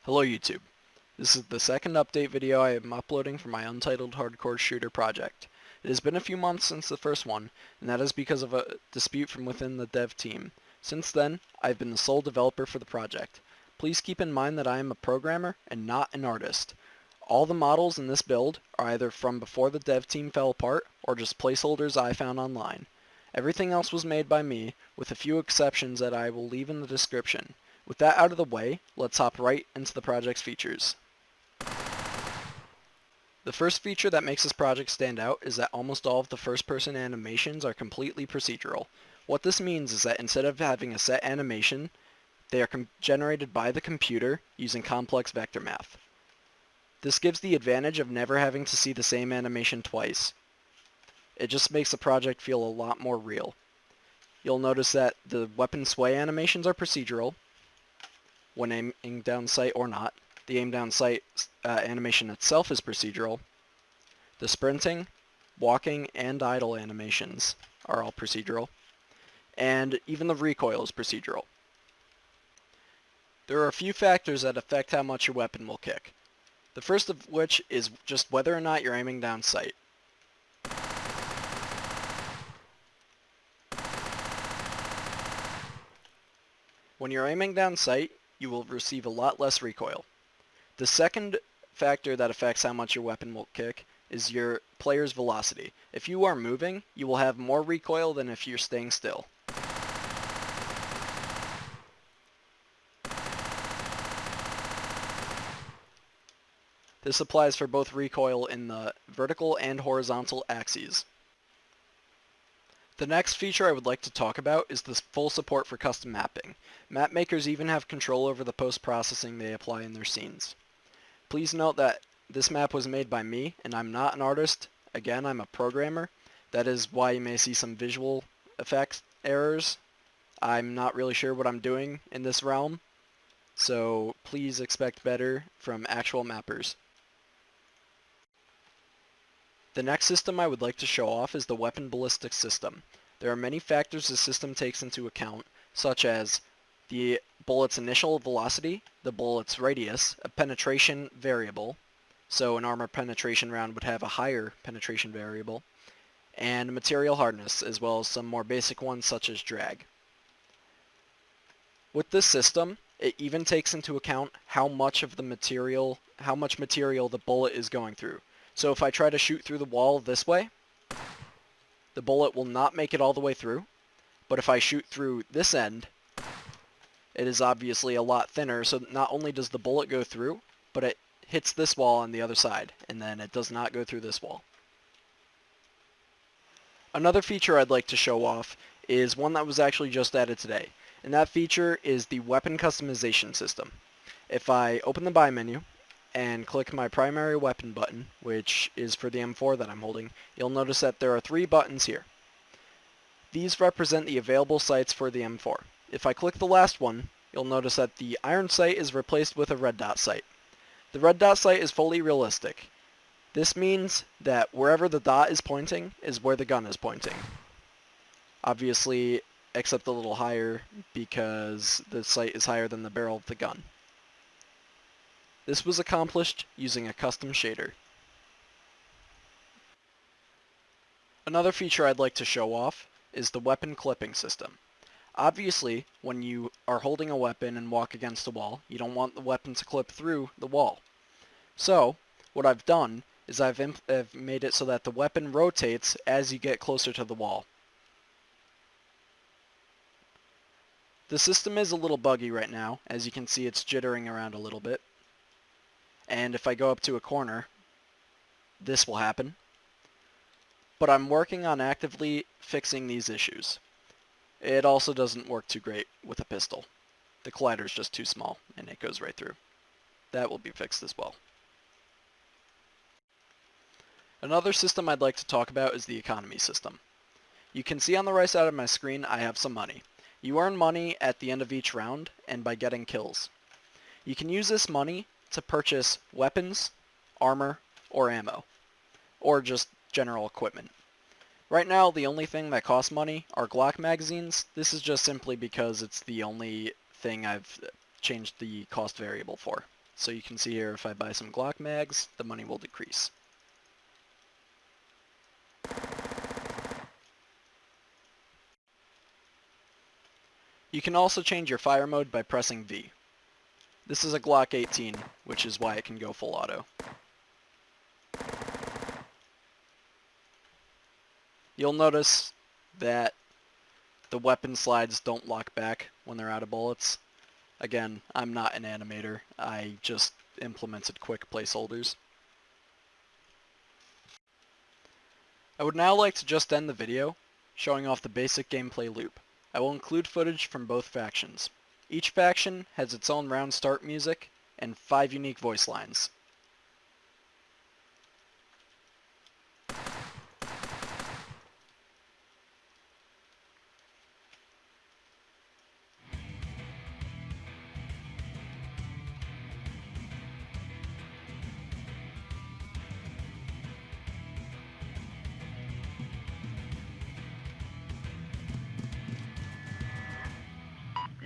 Hello YouTube. This is the second update video I am uploading for my Untitled Hardcore Shooter project. It has been a few months since the first one, and that is because of a dispute from within the dev team. Since then, I've been the sole developer for the project. Please keep in mind that I am a programmer and not an artist. All the models in this build are either from before the dev team fell apart or just placeholders I found online. Everything else was made by me, with a few exceptions that I will leave in the description. With that out of the way, let's hop right into the project's features. The first feature that makes this project stand out is that almost all of the first-person animations are completely procedural. What this means is that instead of having a set animation, they are generated by the computer using complex vector math. This gives the advantage of never having to see the same animation twice. It just makes the project feel a lot more real. You'll notice that the weapon sway animations are procedural, when aiming down sight or not. The aim down sight animation itself is procedural. The sprinting, walking, and idle animations are all procedural. And even the recoil is procedural. There are a few factors that affect how much your weapon will kick. The first of which is just whether or not you're aiming down sight. When you're aiming down sight, you will receive a lot less recoil. The second factor that affects how much your weapon will kick is your player's velocity. If you are moving, you will have more recoil than if you're staying still. This applies for both recoil in the vertical and horizontal axes. The next feature I would like to talk about is the full support for custom mapping. Map makers even have control over the post-processing they apply in their scenes. Please note that this map was made by me, and I'm not an artist. Again, I'm a programmer. That is why you may see some visual effects errors. I'm not really sure what I'm doing in this realm, so please expect better from actual mappers. The next system I would like to show off is the weapon ballistics system. There are many factors the system takes into account, such as the bullet's initial velocity, the bullet's radius, a penetration variable, so an armor penetration round would have a higher penetration variable, and material hardness, as well as some more basic ones such as drag. With this system, it even takes into account how much material the bullet is going through. So if I try to shoot through the wall this way, the bullet will not make it all the way through, but if I shoot through this end, it is obviously a lot thinner, so not only does the bullet go through, but it hits this wall on the other side, and then it does not go through this wall. Another feature I'd like to show off is one that was actually just added today, and that feature is the weapon customization system. If I open the buy menu and click my primary weapon button, which is for the M4 that I'm holding, you'll notice that there are 3 buttons here. These represent the available sights for the M4. If I click the last one, you'll notice that the iron sight is replaced with a red dot sight. The red dot sight is fully realistic. This means that wherever the dot is pointing is where the gun is pointing. Obviously, except a little higher because the sight is higher than the barrel of the gun. This was accomplished using a custom shader. Another feature I'd like to show off is the weapon clipping system. Obviously, when you are holding a weapon and walk against a wall, you don't want the weapon to clip through the wall. So, what I've done is I've made it so that the weapon rotates as you get closer to the wall. The system is a little buggy right now. As you can see, it's jittering around a little bit. And if I go up to a corner, this will happen. But I'm working on actively fixing these issues. It also doesn't work too great with a pistol. The collider is just too small, and it goes right through. That will be fixed as well. Another system I'd like to talk about is the economy system. You can see on the right side of my screen I have some money. You earn money at the end of each round, and by getting kills. You can use this money to purchase weapons, armor, or ammo, or just general equipment. Right now, the only thing that costs money are Glock magazines. This is just simply because it's the only thing I've changed the cost variable for. So you can see here, if I buy some Glock mags, the money will decrease. You can also change your fire mode by pressing V. This is a Glock 18, which is why it can go full auto. You'll notice that the weapon slides don't lock back when they're out of bullets. Again, I'm not an animator, I just implemented quick placeholders. I would now like to just end the video, showing off the basic gameplay loop. I will include footage from both factions. Each faction has its own round start music and 5 unique voice lines.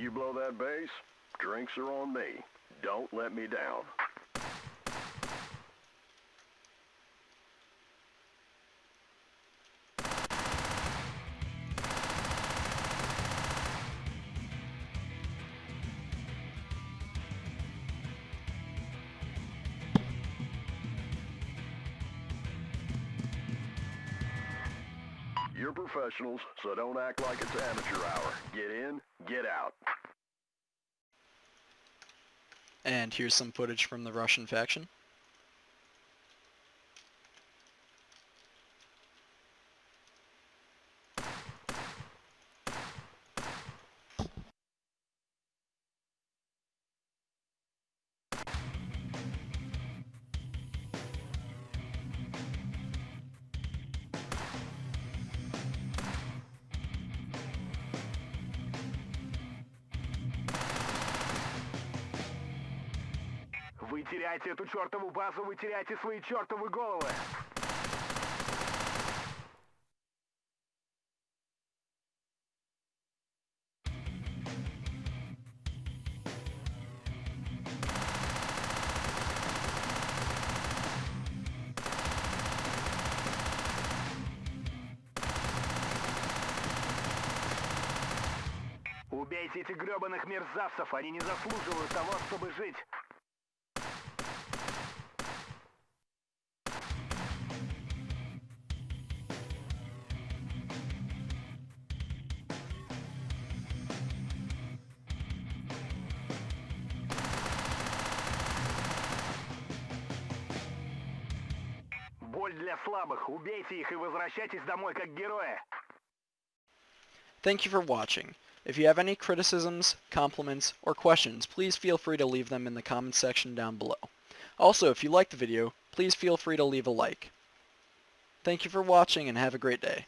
You blow that bass, drinks are on me. Don't let me down. You're professionals, so don't act like it's amateur hour. Get in, get out. And here's some footage from the Russian faction. Вы теряете эту чертову базу, вы теряете свои чертовы головы. Убейте этих гребаных мерзавцев, они не заслуживают того, чтобы жить. Боль для слабых. Убейте их и возвращайтесь домой как герои. Thank you for watching. If you have any criticisms, compliments, or questions, please feel free to leave them in the comments section down below. Also, if you liked the video, please feel free to leave a like. Thank you for watching and have a great day.